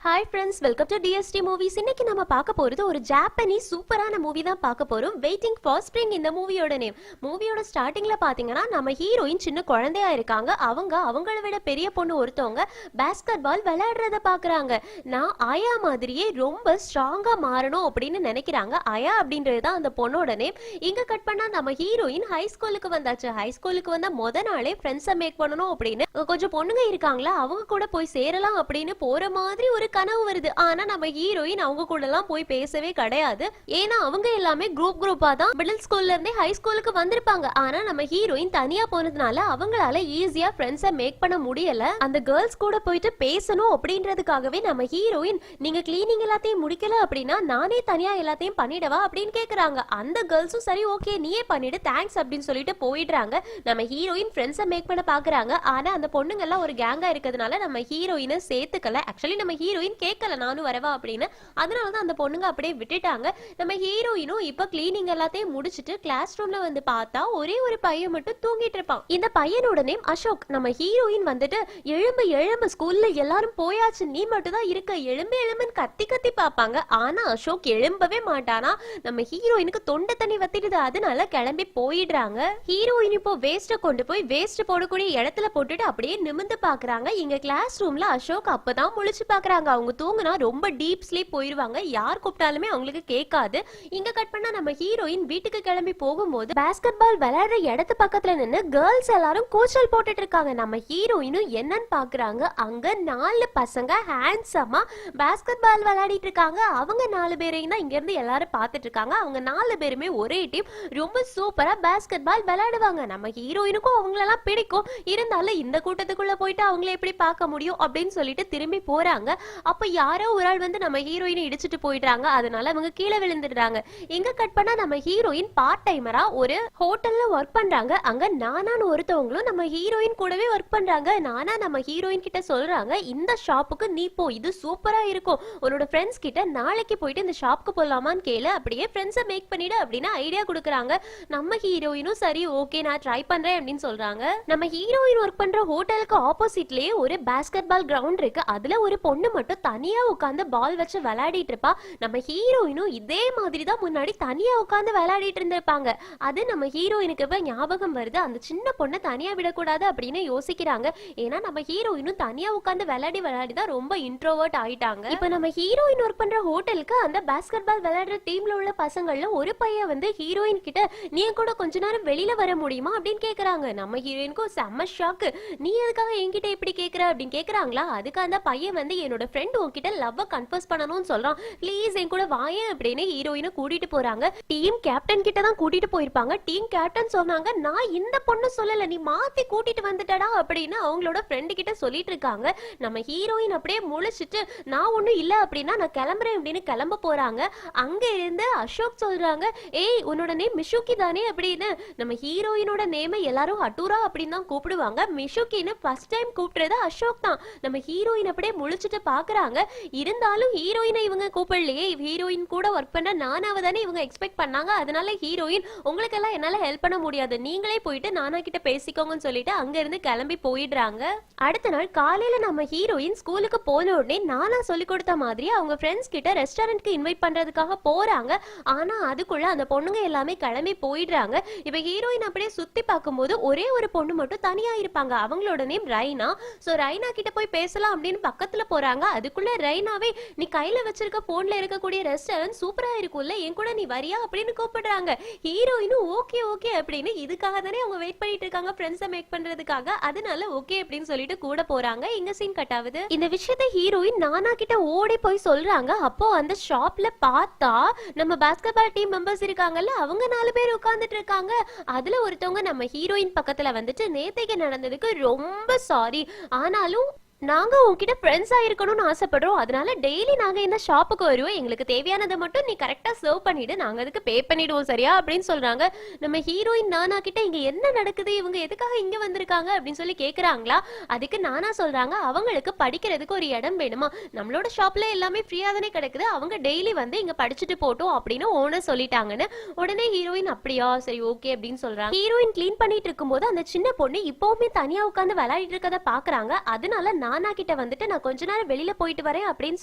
Hi friends, welcome to DST movies. இன்னைக்கு நம்ம பார்க்க போகிறது ஒரு ஜாப்பனீஸ் சூப்பரான மூவி தான் பார்க்க போகிறோம். வெயிட்டிங் ஃபார் ஸ்ப்ரிங் இந்த மூவியோட நேம். மூவியோட ஸ்டார்டிங்கில் பார்த்தீங்கன்னா நம்ம ஹீரோயின் சின்ன குழந்தையா இருக்காங்க. அவங்கள விட பெரிய பொண்ணு ஒருத்தவங்க பேஸ்கெட் பால் விளையாடுறத பார்க்குறாங்க. நான் ஆயா மாதிரியே ரொம்ப ஸ்ட்ராங்காக மாறணும் அப்படின்னு நினைக்கிறாங்க. ஆயா அப்படின்றது தான் அந்த பொண்ணோட நேம். இங்கே கட் பண்ணால் நம்ம ஹீரோயின் ஹை ஸ்கூலுக்கு வந்தாச்சு. ஹை ஸ்கூலுக்கு வந்தால் நாளே ஃப்ரெண்ட்ஸை மேக் பண்ணணும் அப்படின்னு கொஞ்சம் பொண்ணுங்க இருக்காங்களா, அவங்க கூட போய் சேரலாம் அப்படின்னு போகிற மாதிரி ஒரு கனவு வருது. ஆனா நம்ம ஹீரோயின் அவங்க கூட எல்லாம் போய் பேசவே கிடையாது. ஏன்னா அவங்க எல்லாமே குரூப்பா தான் மிடில் ஸ்கூல்ல இருந்தே ஹை ஸ்கூலுக்கு வந்திருப்பாங்க. ஆனா நம்ம ஹீரோயின் தனியா போனதுனால அவங்களால ஈஸியா ஃப்ரெண்ட்ஸை மேக் பண்ண முடியல. அந்த கேர்ள்ஸ் கூட போயிட்டு பேசணும் அப்படின்றதுக்காகவே நம்ம ஹீரோயின், நீங்க கிளீனிங் எல்லாத்தையும் முடிக்கல அப்படின்னா நானே தனியா எல்லாத்தையும் பண்ணிடவா அப்படின்னு கேக்குறாங்க. அந்த கேர்ள்ஸும் சரி ஓகே நீயே பண்ணிடு தேங்க்ஸ் அப்படின்னு சொல்லிட்டு போயிடுறாங்க. நம்ம ஹீரோயின் ஃப்ரெண்ட்ஸை மேக் பண்ண பாக்குறாங்க. ஆனா அந்த பொண்ணுங்க எல்லாம் ஒரு கேங்கா இருக்கிறதுனால நம்ம ஹீரோயினை சேர்த்துக்கல. ஆக்சுவலி நம்ம ஹீரோயின் கேட்கல நானும் வரவா அப்படின்னு. அதனாலதான் அந்த பொண்ணுங்க அப்படியே விட்டுட்டாங்க. நம்ம ஹீரோயினும் இப்ப கிளீனிங் எல்லாத்தையும் முடிச்சிட்டு கிளாஸ் ரூம்ல வந்து பார்த்தா ஒரே ஒரு பையன் மட்டும் தூங்கிட்டு இருப்பான். இந்த பையனோட நேம் அசோக். நம்ம ஹீரோயின் வந்துட்டு எழும்பு ஸ்கூல்ல எல்லாரும் போயாச்சு, நீ மட்டும் தான் இருக்க, எழும்புன்னு கத்தி பார்ப்பாங்க. ஆனா அசோக் எழும்பவே மாட்டானா. நம்ம ஹீரோயினுக்கு தொண்டை தண்ணி வத்திடுது. அதனால கிளம்பி போயிடுறாங்க. ஹீரோயின் இப்போ வேஸ்ட கொண்டு போய் வேஸ்ட் போடக்கூடிய இடத்துல போட்டுட்டு அப்படியே நிமிந்து பாக்குறாங்க. இங்க கிளாஸ் ரூம்ல அசோக் அப்பதான் முழிச்சு பாக்குறாங்க. அவங்க தூங்குனா ரொம்ப டீப் ஸ்லீப் போயிருவாங்க. யார் கூப்பிட்டாலுமே அவங்களுக்கு கேட்காது. இங்க கட் பண்ணா நம்ம ஹீரோயின் வீட்டுக்கு கிளம்பி போகும்போது பாஸ்கெட் பால் விளையாடுற இடத்து பக்கத்துல நின்று கேர்ள்ஸ் எல்லாரும் கூச்சல் போட்டுட்டு இருக்காங்க. நம்ம ஹீரோயினும் என்னன்னு பாக்குறாங்க. அங்க 4 பசங்க ஹேண்ட்ஸமா பாஸ்கெட் பால் விளையாடிட்டு இருக்காங்க. அவங்க 4 பேரையும் தான் இங்க இருந்து எல்லாரும் பார்த்துட்டு இருக்காங்க. அவங்க 4 பேருமே ஒரே டீம், ரொம்ப சூப்பரா பாஸ்கெட் பால் விளையாடுவாங்க. நம்ம ஹீரோயினுக்கும் அவங்களெல்லாம் பிடிக்கும். இருந்தாலும் இந்த கூட்டத்துக்குள்ள போயிட்டு அவங்கள எப்படி பார்க்க முடியும் அப்படின்னு சொல்லிட்டு திரும்பி போறாங்க. அப்ப யாரோ ஒரு ஆள் வந்து நம்ம ஹீரோயினை இடிச்சிட்டு போயிடுறாங்க. அதனால அவங்க கீழே விழுந்துடுறாங்க. எங்க கட் பண்ணா நம்ம ஹீரோயின் பார்ட் டைமரா ஒரு ஹோட்டல்ல ஒர்க் பண்றாங்க. அங்க நானான்னு ஒருத்தவங்களும் நம்ம ஹீரோயின் கூடவே ஒர்க் பண்றாங்க. நானா நம்ம ஹீரோயின் கிட்ட சொல்றாங்க, இந்த ஷாப்புக்கு நீ போ, இது சூப்பரா இருக்கும், உன்னோட ஃப்ரெண்ட்ஸ் கிட்ட நாளைக்கு போயிட்டு இந்த ஷாப்புக்கு போலாமான்னு கேளு, அப்படியே ஃப்ரெண்ட்ஸை மேக் பண்ணிடு அப்படின்னு ஐடியா கொடுக்குறாங்க. நம்ம ஹீரோயினும் சரி ஓகே நான் ட்ரை பண்றேன் அப்படின்னு சொல்றாங்க. நம்ம ஹீரோயின் ஒர்க் பண்ற ஹோட்டலுக்கு ஆப்போசிட்லயே ஒரு பாஸ்கெட் பால் கிரவுண்ட் இருக்கு. அதுல ஒரு பொண்ணு மட்டும் தனியா உட்காந்து பால் வச்சு விளையாடிட்டு இருப்பா. நம்ம ஹீரோயினும் இதே மாதிரி தான் முன்னாடி தனியா உட்காந்து விளையாடிட்டு இருந்திருப்பாங்க. அது நம்ம ஹீரோயினுக்கு இப்ப ஞாபகம் வருது. அந்த சின்ன பொண்ணை தனியா விடக்கூடாது அப்படின்னு யோசிக்கிறாங்க. ஏன்னா நம்ம ஹீரோயினும் தனியா உட்காந்து விளையாடி தான் ரொம்ப இன்ட்ரோவர்ட் ஆயிட்டாங்க. இப்ப நம்ம ஹீரோயின் ஒர்க் பண்ற ஹோட்டலுக்கு அந்த பாஸ்கெட் பால் விளையாடுற டீம்ல உள்ள பசங்கள்ல ஒரு பையன் வந்து ஹீரோயின் கிட்ட, நீ கூட கொஞ்ச நேரம் வெளியில வர முடியுமா அப்படின்னு கேக்குறாங்க. நம்ம ஹீரோயினுக்கும் செம்ம ஷாக்கு. நீ எதுக்காக என்கிட்ட இப்படி கேக்குற அப்படின்னு கேக்குறாங்களா. அதுக்கு அந்த பையன் வந்து, என்னோட ஃப்ரெண்ட் உன்கிட்ட லவ் கன்ஃபர்ஸ் பண்ணணும்னு சொல்றான், ப்ளீஸ் என் கூட வாயேன் அப்படின்னு ஹீரோயினை கூட்டிட்டு போறாங்க. டீம் கேப்டன் கிட்ட தான் கூட்டிட்டு போயிருப்பாங்க. டீம் கேப்டன் சொன்னாங்க, நான் இந்த பொண்ணு சொல்லல, நீ மாத்தி கூட்டிட்டு வந்துட்டடா அப்படின்னு அவங்களோட ஃப்ரெண்டு கிட்ட சொல்லிட்டு இருக்காங்க. நம்ம ஹீரோயின் அப்படியே முழிச்சிட்டு, நான் ஒண்ணும் இல்ல அப்படின்னா நான் கிளம்புறேன் அப்படின்னு கிளம்ப போறாங்க. அங்க இருந்து அசோக் சொல்றாங்க, ஏய் உன்னோட நேம் மிஷுகி தானே அப்படின்னு. நம்ம ஹீரோயினோட நேமை எல்லாரும் அட்டூரா அப்படின்னு தான் கூப்பிடுவாங்க. மிஷுகின்னு ஃபர்ஸ்ட் டைம் கூப்பிடுறது அசோக் தான். நம்ம ஹீரோயின் அப்படியே முழிச்சிட்டு பாக்குறாங்க. இருந்தாலும் ஹீரோயினை இவங்க கூப்பிடலையே, ஹீரோயின் கூட ஒர்க் பண்ண நானாவை தானே இவங்க எக்ஸ்பெக்ட் பண்ணாங்க. அதனால ஹீரோயின், உங்களுக்கெல்லாம் என்னால ஹெல்ப் பண்ண முடியாது, நீங்களே போயிட்டு நானா கிட்ட பேசிக்கோங்கன்னு சொல்லிட்டு அங்க இருந்து கிளம்பி போயிடுறாங்க. அடுத்த நாள் காலையில நம்ம ஹீரோயின் ஸ்கூலுக்கு போன உடனே நானா சொல்லி கொடுத்த மாதிரி அவங்க ஃப்ரெண்ட்ஸ் கிட்ட ரெஸ்டாரண்ட்க்கு இன்வைட் பண்றதுக்காக போறாங்க. ஆனா அதுக்குள்ள அந்த பொண்ணுங்க எல்லாமே கிளம்பி போயிடுறாங்க. இப்ப ஹீரோயின் அப்படியே சுத்தி பார்க்கும்போது ஒரே ஒரு பொண்ணு மட்டும் தனியா இருப்பாங்க. அவங்களோட நேம் ரைனா. சோ ரைனா கிட்ட போய் பேசலாம் அப்படின்னு பக்கத்துல போறாங்க. அதுக்குள்ள ரைனாவே, நீ கையில வச்சிருக்க போன்ல இருக்கக்கூடிய ரெஸ்டாரண்ட் சூப்பரா இருக்கும்ல, என் கூட நீ வரியா அப்படின்னு கூப்பிடுறாங்க. ஹீரோயினும் ஓகே ஓகே அப்படின்னு, இதுக்காக தானே அவங்க வெயிட் பண்ணிட்டு இருக்காங்க ஃப்ரெண்ட்ஸை மேக் பண்றதுக்காக. அதனால ஓகே அப்படின்னு சொல்லிட்டு கூட போறாங்க. இங்க சீன் கட் ஆகுது. இந்த விஷயத்தை ஹீரோயின் நானா கிட்ட ஓடி போய் சொல்றாங்க. அப்போ அந்த ஷாப்ல பார்த்தா நம்ம பாஸ்கெட் பால் டீம் மெம்பர்ஸ் இருக்காங்கல்ல, அவங்க 4 பேர் உட்கார்ந்துட்டு இருக்காங்க. அதுல ஒருத்தவங்க நம்ம ஹீரோயின் பக்கத்துல வந்துட்டு, நேத்தைக்கு நடந்ததுக்கு ரொம்ப சாரி, ஆனாலும் நாங்க உங்ககிட்ட ஃப்ரெண்ட்ஸா இருக்கணும்னு ஆசைப்படுறோம், அதனால டெய்லி நாங்க இந்த ஷாப்புக்கு வருவோம், எங்களுக்கு தேவையானதை மட்டும் நீ கரெக்டா சர்வ் பண்ணிடு, நாங்க அதுக்கு பே பண்ணிடுவோம் சரியா அப்படின்னு சொல்றாங்க. நம்ம ஹீரோயின் நானா கிட்ட, இங்க என்ன நடக்குது, இவங்க எதுக்காக இங்க வந்திருக்காங்க அப்படின்னு சொல்லி கேக்குறாங்களா. அதுக்கு நானா சொல்றாங்க, அவங்களுக்கு படிக்கிறதுக்கு ஒரு இடம் வேணுமா, நம்மளோட ஷாப்ல எல்லாமே ஃப்ரீயா தானே கிடக்குது, அவங்க டெய்லி வந்து இங்க படிச்சுட்டு போட்டோம் அப்படின்னு ஓனர் சொல்லிட்டாங்கன்னு. உடனே ஹீரோயின் அப்படியா சரி ஓகே அப்படின்னு சொல்றாங்க. ஹீரோயின் கிளீன் பண்ணிட்டு இருக்கும்போது அந்த சின்ன பொண்ணு இப்பவுமே தனியா உட்காந்து விளையாடிட்டு இருக்கதை பாக்குறாங்க. அதனால நானா கிட்ட வந்துட்டு நான் கொஞ்ச நேரம் வெளியில போயிட்டு வரேன் அப்படின்னு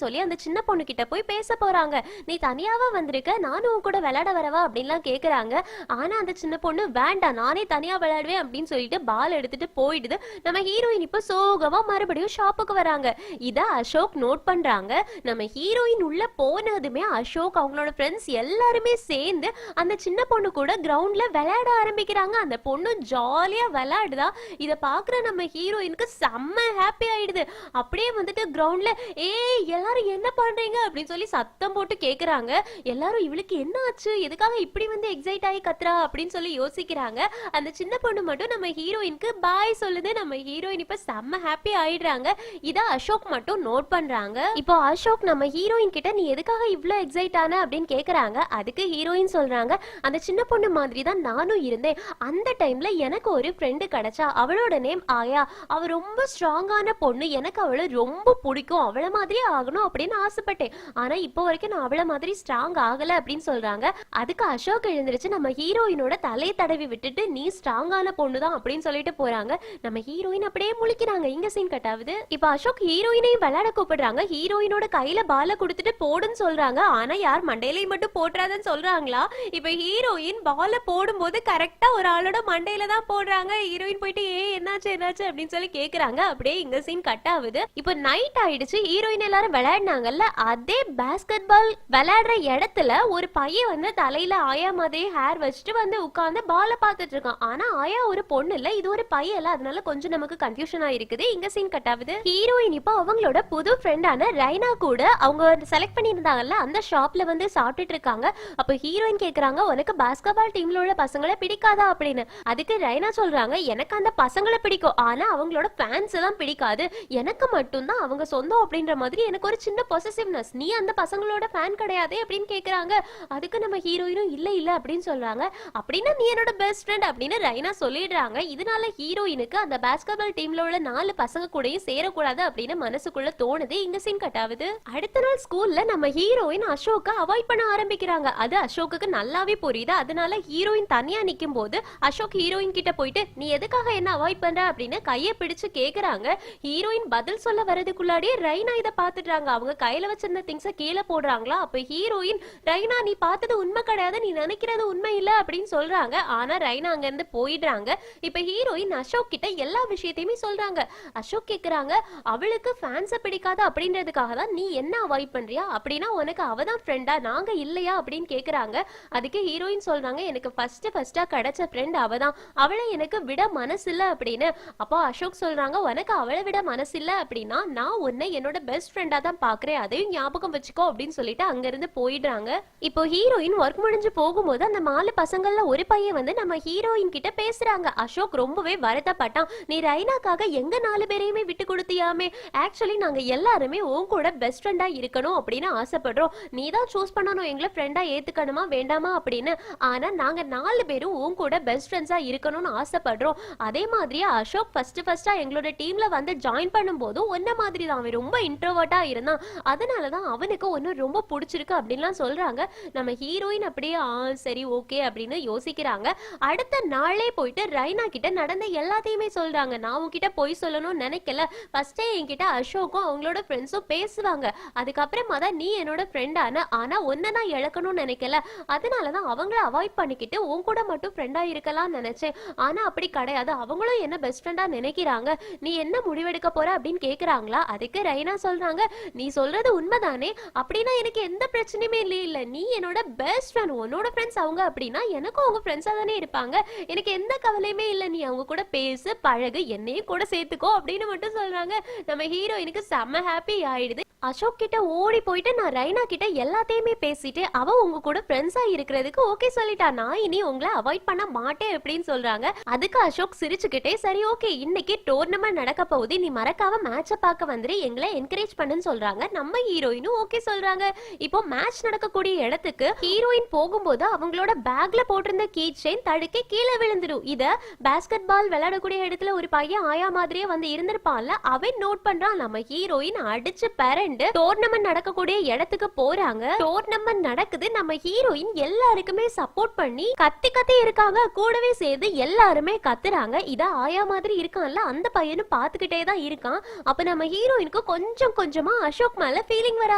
சொல்லி அந்த சின்ன பொண்ணு கிட்ட போய் பேச போறாங்க. நீ தனியாவா வந்திருக்க, நானும் உன் கூட விளையாட வரவா அப்படின்லாம் கேக்குறாங்க. ஆனா அந்த சின்ன பொண்ணு வேண்டாம் நானே தனியா விளையாடுவேன் அப்படின்னு சொல்லிட்டு பால் எடுத்துட்டு போயிடுது. நம்ம ஹீரோயின் இப்ப சோகமா மறுபடியும் ஷாப்புக்கு வராங்க. இத அசோக் நோட் பண்றாங்க. நம்ம ஹீரோயின் உள்ள போனதுமே அசோக் அவங்களோட ஃப்ரெண்ட்ஸ் எல்லாருமே சேர்ந்து அந்த சின்ன பொண்ணு கூட கிரவுண்ட்ல விளையாட ஆரம்பிக்கிறாங்க. அந்த பொண்ணு ஜாலியா விளையாடுதா. இத பாக்குற நம்ம ஹீரோயினுக்கு செம்ம ஹாப்பி ஆயிடுது. அப்படியே வந்துட்டு கிரவுண்ட்ல ஏய் எல்லாரும் என்ன பண்றீங்க அப்படின்னு சொல்லி சத்தம் போட்டு கேக்குறாங்க. எல்லாரும் இவளுக்கு என்ன ஆச்சு, எதுக்காக இப்படி வந்து எக்ஸைட் ஆகி கத்துறா அப்படின்னு சொல்லி யோசிக்கிறாங்க. அந்த சின்ன பொண்ணு மட்டும் நம்ம ஹீரோயினுக்கு பாய் சொல்லுது. நம்ம ஹீரோயின் இப்ப செம்ம ஹாப்பி ஆயிடுறாங்க. இத அசோக் மட்டும் நோட் பண்றாங்க. இப்போ அசோக் நம்ம ஹீரோயின் கிட்ட நீ எதுக்காக இவ்ளோ எக்ஸைட் ஆன அப்படின்னு கேக்குறாங்க. அதுக்கு ஹீரோயின் சொல்றாங்க, அந்த சின்ன பொண்ணு மாதிரி தான் நானும் இருந்தேன். அந்த டைம்ல எனக்கு ஒரு ஃப்ரெண்டு கிடைச்சா. அவளோட நேம் ஆயா. அவ ரொம்ப ஸ்ட்ராங்கான பொண்ணு. எனக்கு அவளை ரொம்ப பிடிக்கும். அவளை மாதிரியே ஆகணும் அப்படின்னு ஆசைப்பட்டேன். ஆனா இப்போ வரைக்கும் நான் அவளை மாதிரி ஸ்ட்ராங் ஆகல அப்படின்னு சொல்றாங்க. அதுக்கு அசோக் எழுந்திருச்சு நம்ம ஹீரோயினோட தலையை தடவி விட்டுட்டு நீ ஸ்ட்ராங்கான பொண்ணு தான் அப்படின்னு சொல்லிட்டு போறாங்க. நம்ம ஹீரோயின் அப்படியே முழிக்கிறாங்க. இங்க சீன் கட் ஆகுது. இப்போ அசோக் ஹீரோயினையும் விளையாட கூப்பிடுறாங்க. ஹீரோயினோட கையில பால கொடுத்துட்டு போடுன்னு சொல்றாங்க. ஆனா யார் மண்டையிலையும் மட்டும் போட்டுறாதுன்னு சொல்றாங்களா? இப்ப ஹீரோயின் பால போடும்போது கரெக்டா ஒரு ஆளோட மண்டையில தான் போடுறாங்க. ஹீரோயின் போயிட்டு என்னாச்சு என்னாச்சு அப்படின்னு சொல்லி கேக்குறாங்க. அப்படியே இங்க சீன் கட் ஆகுது. இப்போ நைட் ஆயிடுச்சு. ஹீரோயின் எல்லாரும் விளையாடினாங்கல்ல, அதே பாஸ்கெட் பால் விளையாடுற இடத்துல ஒரு பையன் வந்து தலையில ஆயா மாதிரி ஹேர் வச்சுட்டு வந்து உட்கார்ந்து பால பாத்துட்டு இருக்கான். ஆனா ஆயா ஒரு பொண்ணு இல்ல, இது ஒரு பையன் இல்ல. அதனால கொஞ்சம் நமக்கு கன்ஃபியூஷன் ஆயிருக்குது. இங்க சீன் கட் ஆகுது. ஹீரோயின் இப்போ அவங்களோட புது ஃப்ரெண்டான ரைனா கூட அவங்க செலக்ட் பண்ணியிருந்தாங்கல்ல அந்த ஷாப்ல வந்து சாப்பிட்டுட்டு இருக்காங்க. அப்ப ஹீரோயின் கேக்குறாங்க, உனக்கு பாஸ்கெட் பால் டீம்ல உள்ள பசங்களை பிடிக்காதா அப்படின்னு. அதுக்கு ரைனா சொல்றாங்க, எனக்கு அந்த பசங்களை பிடிக்கும், ஆனா அவங்களோட ஃபேன்ஸ் தான் பிடிக்காது. எனக்கு மட்டும்தான் அவங்க சொந்தம் அப்படின்ற மாதிரி எனக்கு ஒரு சின்ன பொசசிவ்னஸ். நீ அந்த பசங்களோட ஃபேன் கிடையாது அப்படின்னு கேக்குறாங்க. அதுக்கு நம்ம ஹீரோயினும் இல்ல இல்ல அப்படின்னு சொல்றாங்க. அப்படின்னா நீ என்னோட பெஸ்ட் ஃப்ரெண்ட் அப்படின்னு ரைனா சொல்லிடுறாங்க. இதனால ஹீரோயினுக்கு அந்த பாஸ்கெட் பால் டீம்ல உள்ள 4 பசங்க கூடயும் சேரக்கூடாது அப்படின்னு மனசுக்குள்ள தோணுது. இங்க சீன் கட் ஆகுது. அடுத்த நாள் ஸ்கூல்ல நம்ம ஹீரோயின் அசோக்க அவாய்ட் பண்ண ஆரம்பிக்கிறாங்க. அது அசோக்குக்கு நல்லாவே புரியுது. அதனால ஹீரோயின் தனியா நிக்கும் போது அசோக் ஹீரோயின் கிட்ட போயிட்டு நீ எதுக்காக என்ன அவாய்ட் பண்ற அப்படின்னு கையை பிடிச்சு கேக்குறாங்க. ஹீரோயின் பதில் சொல்ல வரதுக்குள்ளாடியே ரைனா இதை பாத்துட்டாங்க. அவங்க கையில வச்சிருந்த திங்ஸ கீழே போடுறாங்களா. அப்ப ஹீரோயின் ரைனா நீ பார்த்தது உண்மை கிடையாது, நீ நினைக்கிறது உண்மை இல்ல அப்படின்னு சொல்றாங்க. ஆனா ரைனா அங்க இருந்து போயிடுறாங்க. இப்ப ஹீரோயின் அசோக் கிட்ட எல்லா விஷயத்தையுமே சொல்றாங்க. அசோக் கேக்குறாங்க, அவளுக்கு ஃபேன்ஸ பிடிக்காது அப்படின்றதுக்காக தான் நீ என்ன அவாய்ட் பண்றியா, அப்படின்னா உனக்கு அவதான் ஃப்ரெண்டா நாங்க இல்லையா அப்படின்னு கேக்குறாங்க. அதுக்கு ஹீரோயின் சொல்றாங்க, எனக்கு ஃபர்ஸ்டா கிடைச்ச ஃப்ரெண்ட் அவதான், அவளை எனக்கு விட மனசு இல்ல அப்படின்னு. அப்போ அசோக் சொல்றாங்க, உனக்கு அவளை விட மனசு இல்ல அப்படின்னா நான் உன்னை என்னோட பெஸ்ட் ஃப்ரெண்டா தான் பாக்குறேன், அதையும் ஞாபகம் வச்சுக்கோ அப்படின்னு சொல்லிட்டு அங்க இருந்து போயிடுறாங்க. இப்போ ஹீரோயின் ஒர்க் முடிஞ்சு போகும்போது அந்த 4 பசங்கள்ல ஒரு பையன் வந்து நம்ம ஹீரோயின் கிட்ட பேசுறாங்க. அசோக் ரொம்பவே வருத்தப்பட்டான். நீ ரைனாக்காக எங்க 4 பேரையுமே விட்டு கொடுத்தியாமே, ஆக்சுவலி நாங்க எல்லாருமே உன் கூட பெஸ்ட் ஃப்ரெண்டா இருக்கணும் அப்படின்னு ஆசைப்படுறோம், நீ தான் சூஸ் பண்ணணும் எங்களை ஃப்ரெண்டா ஏத்துக்கணுமா வேண்டாமா அப்படின்னு. ஆனா நாங்க 4 பேரும் உன் கூட பெஸ்ட் ஃப்ரெண்ட்ஸா இருக்கணும்னு ஆசைப்படுறோம். அதே மாதிரியே அசோக் ஃபர்ஸ்டா எங்களோட டீம்ல வந்து ஜாயின் பண்ணும்போது ஒன்ன மாதிரி தான் அவன் ரொம்ப இன்ட்ரோவர்ட்டா இருந்தான், அதனாலதான் அவனுக்கு ஒன்னு ரொம்ப பிடிச்சிருக்கு அப்படின்லாம் சொல்றாங்க. நம்ம ஹீரோயின் அப்படியே சரி ஓகே அப்படின்னு யோசிக்கிறாங்க. அடுத்த நாளே போயிட்டு ரைனா கிட்ட நடந்த எல்லாத்தையுமே சொல்றாங்க. நான் உன்கிட்ட போய் சொல்லணும்னு நினைக்கல, ஃபர்ஸ்டே என்கிட்ட அசோக்கும் அவங்களோட ஃப்ரெண்ட்ஸும் பேசுவாங்க, அதுக்கப்புறமா தான் நீ என்னோட ஃப்ரெண்டான, ஆனா ஒன்ன நான் இழக்கணும்னு நினைக்கல, அதனாலதான் அவங்கள அவாய்ட் பண்ணிக்கிட்டு உன் கூட மட்டும் ஃப்ரெண்டா இருக்கலாம்னு நினைச்சேன். ஆனா அப்படி கிடையாது, அவங்களும் என்ன பெஸ்ட் ஃப்ரெண்டா நினைக்கிறாங்க, நீ என்ன முடிவெடுக்க போற அப்படின்னு கேக்குறாங்களா. அதுக்கு ரைனா சொல்றாங்க, நீ சொல்றது உண்மைதானே, அப்படின்னா எனக்கு எந்த பிரச்சனையுமே இல்ல, நீ என்னோட பெஸ்ட் ஃப்ரெண்ட், உன்னோட ஃப்ரெண்ட்ஸ் அவங்க அப்படின்னா எனக்கும் அவங்க ஃப்ரெண்ட்ஸா தானே இருப்பாங்க, எனக்கு எந்த கவலையுமே இல்ல, நீ அவங்க கூட பேசு பழகு என்னையும் கூட சேர்த்துக்கோ அப்படின்னு மட்டும் சொல்றாங்க. நம்ம ஹீரோயினுக்கு செம்ம ஹாப்பி ஆயிடுது. அசோக் கிட்ட ஓடி போயிட்டு நான் ரைனா கிட்ட எல்லாத்தையுமே பேசிட்டு அவ உங்க கூட ஃப்ரெண்ட்ஸா இருக்கிறதுக்கு ஓகே சொல்லிட்டா, நான் இனி உங்களை அவாய்ட் பண்ண மாட்டேன் அப்படின்னு சொல்றாங்க. அதுக்கு அசோக் சிரிச்சுக்கிட்டே சரி ஓகே இன்னைக்கு டோர்னமெண்ட் நடக்க போகுது, நீ மறக்காம மேட்சை பார்க்க வந்துரு, எங்களை என்கரேஜ் பண்ணுன்னு சொல்றாங்க. நம்ம ஹீரோயினும் ஓகே சொல்றாங்க. இப்போ மேட்ச் நடக்கக்கூடிய இடத்துக்கு ஹீரோயின் போகும்போது அவங்களோட பேக்ல போட்டிருந்த கீ செயின் தடுக்கி கீழே விழுந்துடும். இத பாஸ்கெட் பால் விளையாடக்கூடிய இடத்துல ஒரு பையன் ஆயா மாதிரியே வந்து இருந்திருப்பான்ல, அவன் நோட் பண்றான். நம்ம ஹீரோயின் அடிச்சு பரண்டு ஃப்ரெண்டு டோர்னமெண்ட் நடக்கக்கூடிய இடத்துக்கு போறாங்க. டோர்னமெண்ட் நடக்குது. நம்ம ஹீரோயின் எல்லாருக்குமே சப்போர்ட் பண்ணி கத்தி கத்தி இருக்காங்க. கூடவே சேர்ந்து எல்லாருமே கத்துறாங்க. இத ஆயா மாதிரி இருக்கான்ல அந்த பையனும் பாத்துக்கிட்டே தான் இருக்கான். அப்ப நம்ம ஹீரோயினுக்கு கொஞ்சம் கொஞ்சமா அசோக் மேல ஃபீலிங் வர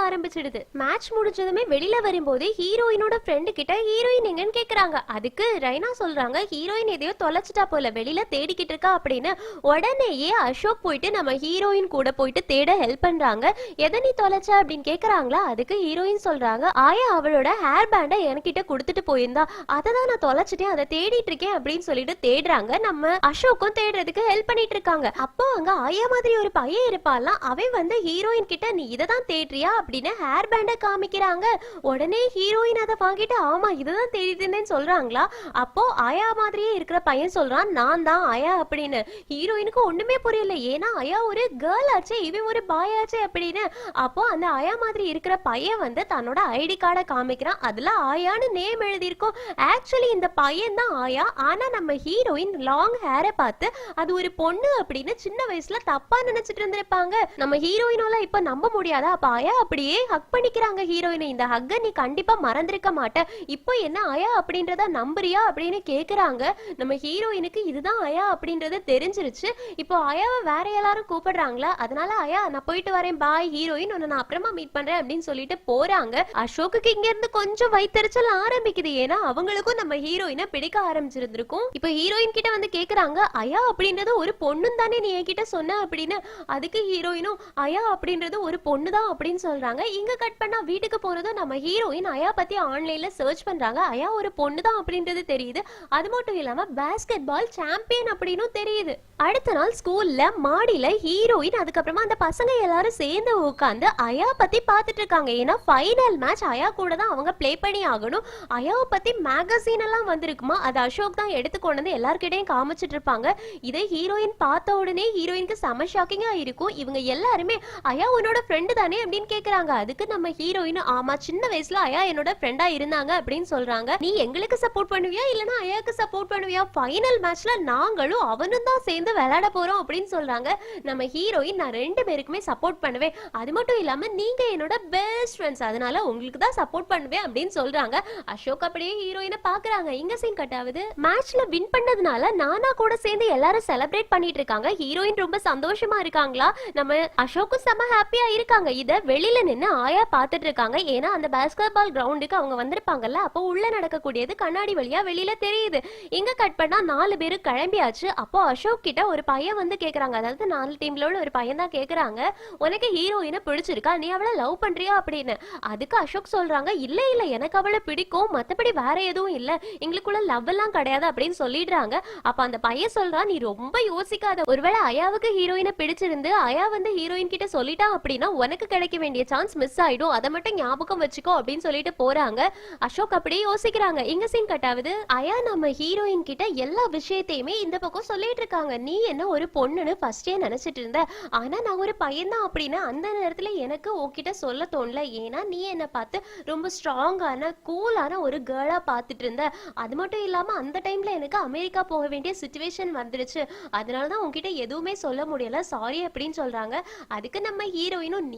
ஆரம்பிச்சிடுது. மேட்ச் முடிஞ்சதுமே வெளியில வரும்போது ஹீரோயினோட ஃப்ரெண்டு கிட்ட ஹீரோயின் எங்கன்னு கேக்குறாங்க. அதுக்கு ரைனா சொல்றாங்க ஹீரோயின் எதையோ தொலைச்சிட்டா போல, வெளியில தேடிக்கிட்டு இருக்கா அப்படின்னு. உடனேயே அசோக் போயிட்டு நம்ம ஹீரோயின் கூட போயிட்டு தேட ஹெல்ப் பண்றாங்க. எதை நீ தொலைச்ச அப்படின்னு கேக்குறாங்களா. அதுக்கு ஹீரோயின் சொல்றாங்க ஆயா அவளோட ஹேர் பேண்டை என்கிட்ட கொடுத்துட்டு போயிருந்தா, அதை தான் நான் தொலைச்சிட்டேன், அதை தேடிட்டு இருக்கேன் அப்படின்னு சொல்லிட்டு தேடுறாங்க. நம்ம அசோக்கும் தேடுறதுக்கு ஹெல்ப் பண்ணிட்டு இருக்காங்க. அப்போ அங்க ஆயா மாதிரி ஒரு பையன் இருப்பாலாம், அவன் வந்து ஹீரோயின் கிட்ட நீ இதை தான் தேடுறியா அப்படின்னு ஹேர் பேண்டை காமிக்கிறாங்க. உடனே ஹீரோயின் அதை வாங்கிட்டு ஆமா இதுதான் தேடிட்டு இருந்தேன்னு சொல்றாங்களா. அப்போ ஆயா மாதிரியே இருக்கிற பையன் சொல்றான் நான் தான் ஆயா அப்படின்னு. ஹீரோயினுக்கு ஒண்ணுமே புரியல, ஏன்னா ஆயா ஒரு கேர்ள் ஆச்சு, இவன் ஒரு பாய் ஆச்சு அப்படின்னு. அப்போ அந்த ஆயா மாதிரி இருக்கிற பையன் வந்து தன்னோட ஐடி கார்டை காமிக்கிறான். அதுல ஆயான்னு நேம் எழுதியிருக்கோம். ஆக்சுவலி இந்த பையன் தான் ஆயா. ஆனா நம்ம ஹீரோயின் லாங் ஹேரை பார்த்து அது ஒரு பொண்ணு அப்படின்னு சின்ன வயசுல தப்பா நினைச்சிட்டு இருந்திருப்பாங்க. நம்ம ஹீரோயினால இப்ப நம்ப முடியாதா. அப்ப ஆயா அப்படியே ஹக் பண்ணிக்கிறாங்க ஹீரோயினை. இந்த ஹக்க நீ கண்டிப்பா மறந்திருக்க மாட்ட, இப்போ என்ன ஆயா அப்படின்றத நம்புறியா அப்படின்னு கேக்குறாங்க. நம்ம ஹீரோயினுக்கு இதுதான் ஆயா அப்படின்றது தெரிஞ்சிருச்சு. இப்போ ஆயாவை வேற எல்லாரும் கூப்பிடுறாங்களா, அதனால ஆயா நான் போயிட்டு வரேன் பாய் ஹீரோயின், உன்னை நான் அப்புறமா மீட் பண்றேன் அப்படின்னு சொல்லிட்டு போறாங்க. அசோக்குக்கு இங்க இருந்து கொஞ்சம் வயித்தெரிச்சல் ஆரம்பிக்குது, ஏன்னா அவங்களுக்கும் நம்ம ஹீரோயினை பிடிக்க ஆரம்பிச்சிருந்திருக்கும். இப்போ ஹீரோயின் கிட்ட வந்து கேக்குறாங்க ஐயா அப்படின்றது ஒரு பொண்ணு தானே நீ என்கிட்ட சொன்ன அப்படின்னு. அதுக்கு ஹீரோயினும் ஐயா அப்படின்றது ஒரு பொண்ணு தான் அப்படின்னு சொல்றாங்க. இங்க கட் பண்ணா வீட்டுக்கு போறதும் நம்ம ஹீரோயின் ஐயா பத்தி ஆன்லைன்ல சர்ச் பண்றாங்க. ஐயா ஒரு பொண்ணு தான் அப்படின்றது தெரியுது. அது மட்டும் இல்லாம பாஸ்கெட் பால் சாம்பியன் அப்படின்னு தெரியுது. அடுத்த நாள் ஸ்கூல்ல மாடியில ஹீரோயின் அதுக்கப்புறமா அந்த பசங்க எல்லாரும் சேர்ந்து உட்காந்து ஐயா பத்தி பாத்துட்டு இருக்காங்க. ஏன்னா ஃபைனல் மேட்ச் ஐயா கூட தான் அவங்க ப்ளே பண்ணி ஆகணும். ஐயாவை பத்தி மேகசீன் எல்லாம் வந்திருக்குமா, அது அசோக் தான் எடுத்து கொண்டு வந்து எல்லார்கிட்டையும் காமிச்சிட்டு இருப்பாங்க. இதை ஹீரோயின் பார்த்த உடனே ஹீரோயினுக்கு செம ஷாக்கிங்கா இருக்கும். இவங்க எல்லாருமே ஐயா உன்னோட ஃப்ரெண்டு தானே அப்படின்னு கேக்குறாங்க. அதுக்கு நம்ம ஹீரோயின் ஆமா சின்ன வயசுல ஐயா என்னோட ஃப்ரெண்டா இருந்தாங்க அப்படின்னு சொல்றாங்க. நீ எங்களுக்கு சப்போர்ட் பண்ணுவியா இல்லனா ஐயாக்கு சப்போர்ட் பண்ணுவியா, ஃபைனல் மேட்ச்ல நாங்களும் அவனும் தான் சேர்ந்து விளையாட போறோம் அப்படின்னு சொல்றாங்க. நம்ம ஹீரோயின் நான் ரெண்டு பேருக்குமே சப்போர்ட் பண்ணுவேன், அது மட்டும் இல்லாம நீங்க என்னோட பெஸ்ட் ஃப்ரெண்ட்ஸ், அதனால உங்களுக்கு தான் சப்போர்ட் பண்ணுவேன் அப்படின்னு சொல்றாங்க. அசோக் அப்படியே ஹீரோயினை பாக்குறாங்க. இங்க சீன் கட் ஆகுது. மேட்ச்ல வின் பண்ணதுனால நானா கூட சேர்ந்து எல்லாரும் செலிப்ரேட் பண்ணிட்டு இருக்காங்க. ஹீரோயின் ரொம்ப சந்தோஷமா இருக்காங்களா. நம்ம அசோக்கும் செம ஹாப்பியா இருக்காங்க. இத வெளியில நின்னு ஆயா பாத்துட்டு இருக்காங்க. ஏன்னா அந்த பாஸ்கெட் பால் கிரவுண்டுக்கு அவங்க வந்திருப்பாங்கல்ல, அப்போ உள்ள நடக்கக்கூடியது கண்ணாடி வழியா வெளியில தெரியுது. இங்க கட் பண்ணா 4 பேரு கிளம்பியாச்சு. அப்போ அசோக் கிட்ட ஒரு பையன் வந்து கேக்குறாங்க, அதாவது 4 டீம்ல உள்ள ஒரு பையன் தான் கேக்குறாங்க உனக்கு ஹீரோயினை பிடிச்சிருக்கா, நீ அவளை லவ் பண்றியா அப்படின்னு. அதுக்கு அசோக் சொல்றாங்க இல்ல இல்ல எனக்கு அவளை பிடிக்கும், மத்தபடி வேற எதுவும் இல்ல, எங்களுக்குள்ள லவ் எல்லாம் கிடையாது அப்படின்னு சொல்லிடுறாங்க. அப்ப அந்த பையன் சொல்றான் நீ ரொம்ப யோசிக்காத, ஒருவேளை அயாவுக்கு ஹீரோயினை பிடிச்சிருந்து அயா வந்து ஹீரோயின் கிட்ட சொல்லிட்டான் அப்படின்னா உனக்கு கிடைக்க வேண்டிய சான்ஸ் மிஸ் ஆயிடும், அதை மட்டும் ஞாபகம் வச்சுக்கோ அப்படின்னு சொல்லிட்டு போறாங்க. அசோக் அப்படியே யோசிக்கிறாங்க. இங்க சீன் கட் ஆகுது. அயா நம்ம ஹீரோயின் கிட்ட எல்லா விஷயத்தையுமே இந்த பக்கம் சொல்லிட்டு இருக்காங்க. நீ என்ன ஒரு பொண்ணுன்னு ஃபர்ஸ்டே நினைச்சிட்டு இருந்த, ஆனா நான் ஒரு பையன் தான் அப்படின்னு அந்த நேரத்துல எனக்கு உன்கிட்ட சொல்ல தோணல, ஏன்னா நீ என்ன பார்த்து ரொம்ப ஸ்ட்ராங்கான கூலான ஒரு கேர்ளா பார்த்துட்டு இருந்த. அது மட்டும் இல்லாம அந்த டைம்ல எனக்கு அமெரிக்கா போக வேண்டிய சிச்சுவேஷன் வந்துருச்சு, அதனாலதான் உன்கிட்ட எதுவுமே சொல்ல முடியல, சாரி அப்படின்னு சொல்றாங்க. அதுக்கு நம்ம ஹீரோயினும்